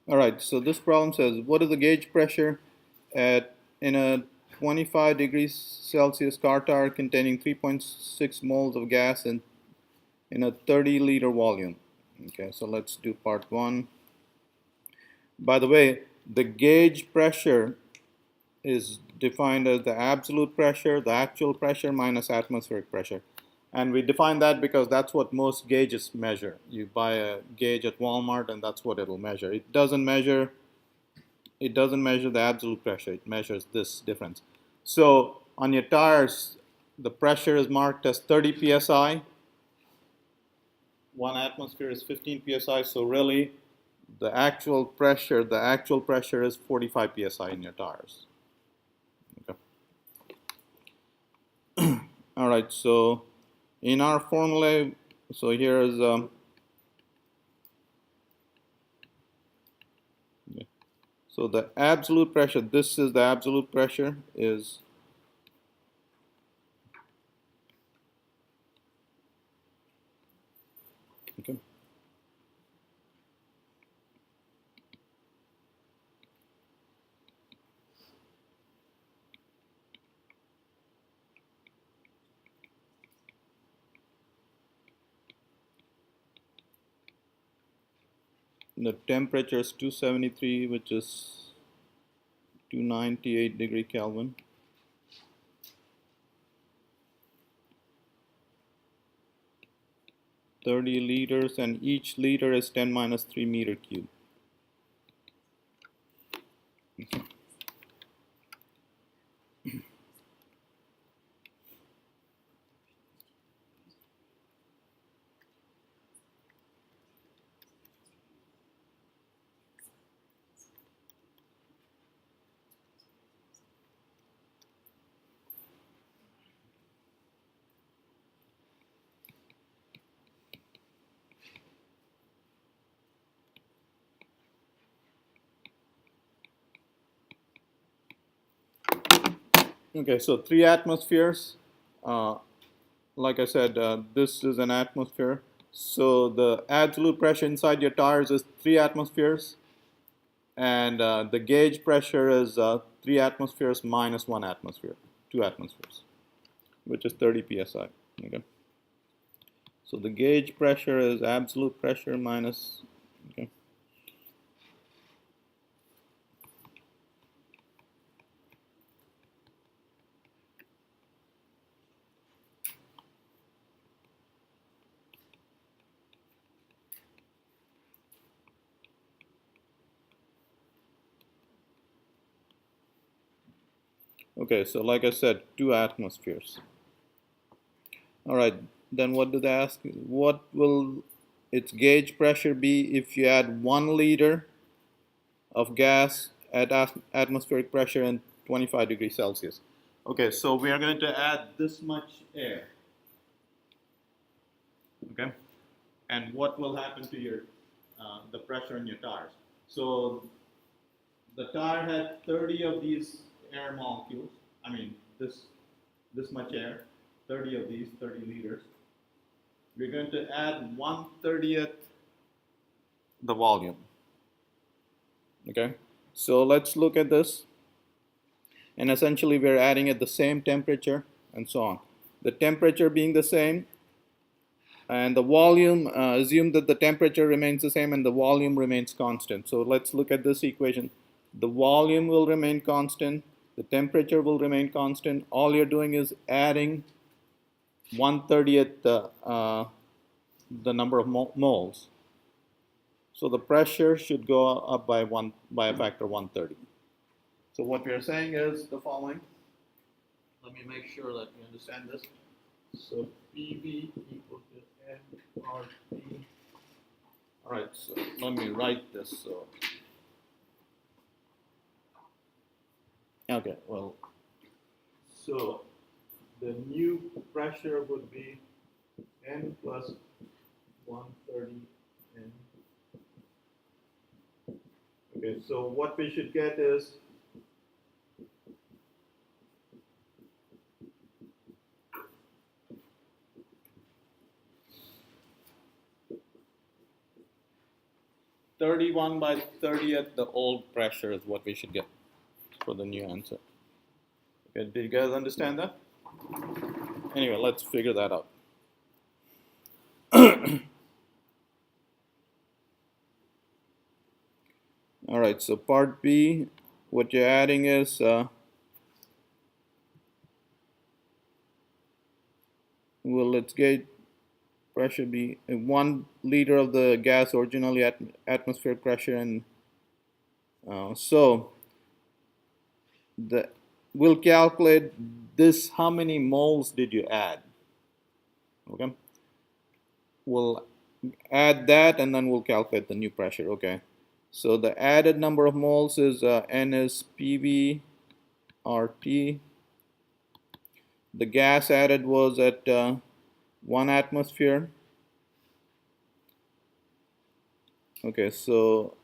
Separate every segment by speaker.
Speaker 1: All right, so this problem says, what is the gauge pressure in a 25 degrees Celsius car tire containing 3.6 moles of gas in a 30-liter volume? Okay, so let's do part one. By the way, the gauge pressure is defined as the absolute pressure, the actual pressure minus atmospheric pressure. And we define that because that's what most gauges measure. You buy a gauge at Walmart and that's what it'll measure. It doesn't measure the absolute pressure. It measures this difference. So on your tires, the pressure is marked as 30 psi. 1 atmosphere is 15 psi. So really, the actual pressure is 45 psi in your tires. Okay. All right. So in our formula, so here is so the absolute pressure. This is the absolute pressure is okay. The temperature is 273, which is 298 degree Kelvin. 30 liters, and each liter is 10 minus 3 meter cube. Okay, so 3 atmospheres. Like I said, this is an atmosphere. So the absolute pressure inside your tires is 3 atmospheres, and the gauge pressure is 3 atmospheres minus 1 atmosphere, 2 atmospheres, which is 30 psi. Okay. So the gauge pressure is absolute pressure minus. Okay. Okay, so like I said, 2 atmospheres. All right, then what do they ask? What will its gauge pressure be if you add 1 liter of gas at atmospheric pressure and 25 degrees Celsius? Okay, so we are going to add this much air. Okay, and what will happen to your the pressure in your tires? So the tire had 30 of these air molecules. I mean, this much air, 30 of these, 30 liters. We're going to add 1/30th the volume. Okay, so let's look at this. And essentially, we're adding at the same temperature and so on. The temperature being the same, and the volume, assume that the temperature remains the same and the volume remains constant. So let's look at this equation. The volume will remain constant, the temperature will remain constant. All you're doing is adding 1/30th the number of moles. So the pressure should go up by a factor of 130. So what we are saying is the following. Let me make sure that you understand this. So PV equals to nRT. All right, so let me write this. So okay, well, so the new pressure would be N plus 130 N. Okay, so what we should get is 31 by 30 at the old pressure is what we should get for the new answer. Okay, did you guys understand that? Anyway, let's figure that out. All right, so part B, what you're adding is will its gauge pressure be 1 liter of the gas originally at atmospheric pressure, and so we'll calculate this. How many moles did you add? Okay, we'll add that and then we'll calculate the new pressure. Okay, so the added number of moles is N is PV RT. The gas added was at 1 atmosphere. Okay, so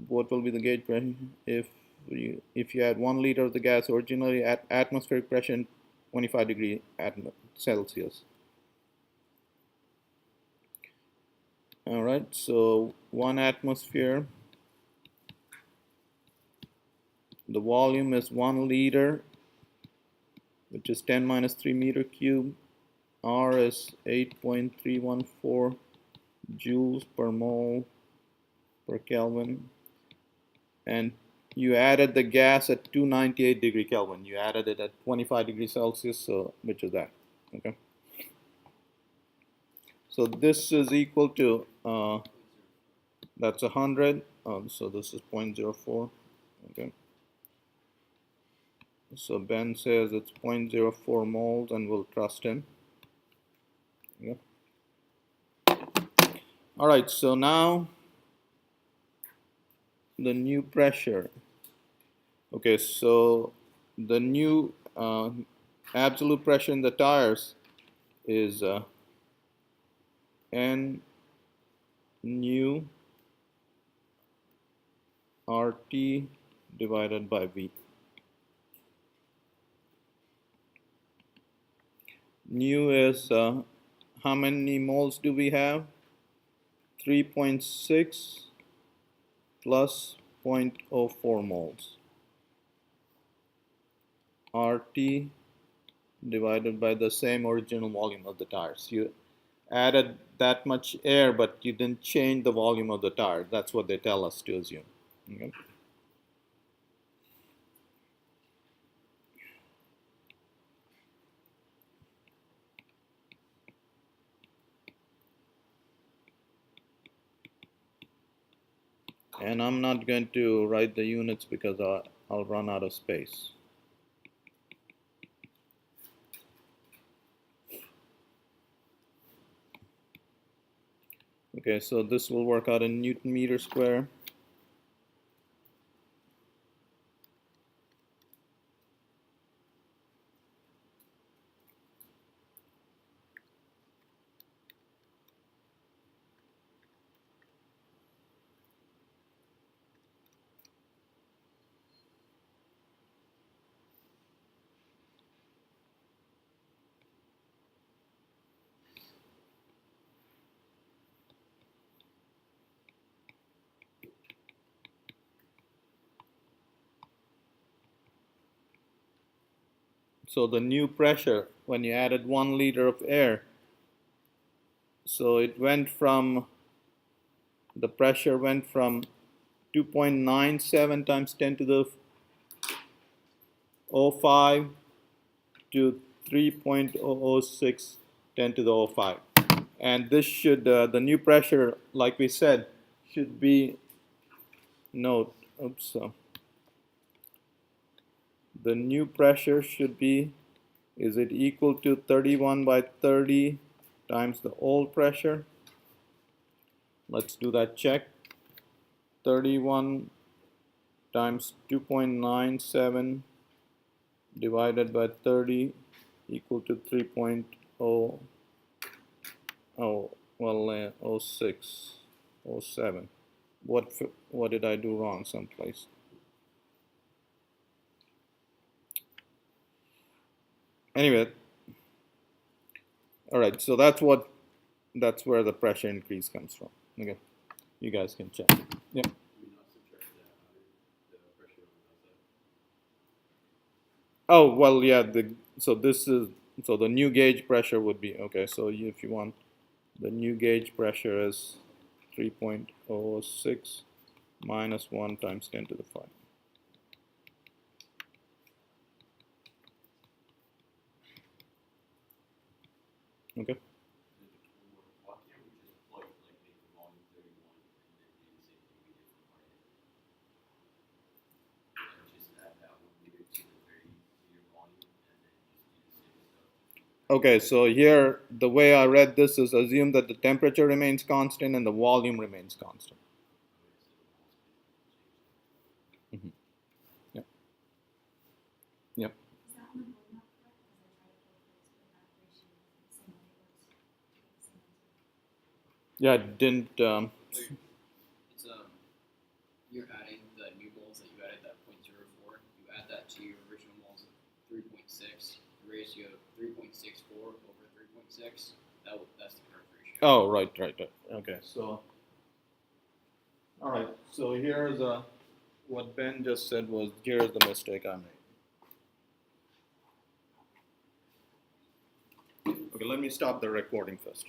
Speaker 1: what will be the gauge pressure if you add 1 liter of the gas originally at atmospheric pressure and 25 degrees Celsius? All right, so 1 atmosphere, the volume is 1 liter, which is 10 minus 3 meter cube. R is 8.314 joules per mole per Kelvin, and you added the gas at 298 degree Kelvin. You added it at 25 degrees Celsius, so which is that? Okay. So this is equal to that's 100. So this is 0.04. Okay. So Ben says it's 0.04 moles, and we'll trust him. Okay. All right. So now the new pressure. Okay. So the new absolute pressure in the tires is N nu RT divided by V. Nu is how many moles do we have? 3.6 plus 0.04 moles. RT divided by the same original volume of the tires. You added that much air, but you didn't change the volume of the tire. That's what they tell us to assume. Okay. And I'm not going to write the units because I'll run out of space. Okay, so this will work out in Newton meter square. So the new pressure, when you added 1 liter of air, so it went from, the pressure went from 2.97 times 10 to the 05 to 3.006 10 to the 05. And this should, the new pressure, like we said, should be, the new pressure should be, is it equal to 31 by 30 times the old pressure? Let's do that check. 31 times 2.97 divided by 30 equal to 3.0, well, 06, 07. What did I do wrong someplace? Anyway, all right, so that's where the pressure increase comes from. Okay. You guys can check. Yep. Oh, well, yeah, so the new gauge pressure would be, okay, so if you want, the new gauge pressure is 3.06 minus 1 times 10 to the 5. Okay. Okay, so here the way I read this is assume that the temperature remains constant and the volume remains constant. Mm-hmm. Yep. Yep. Yeah, it didn't.
Speaker 2: It's you're adding the new moles that you added that 0.04. You add that to your original moles of 3.6. The ratio of 3.64 over 3.6. That's the correct ratio.
Speaker 1: Oh, right. Okay, so all right. So here's what Ben just said was here's the mistake I made. Okay, let me stop the recording first.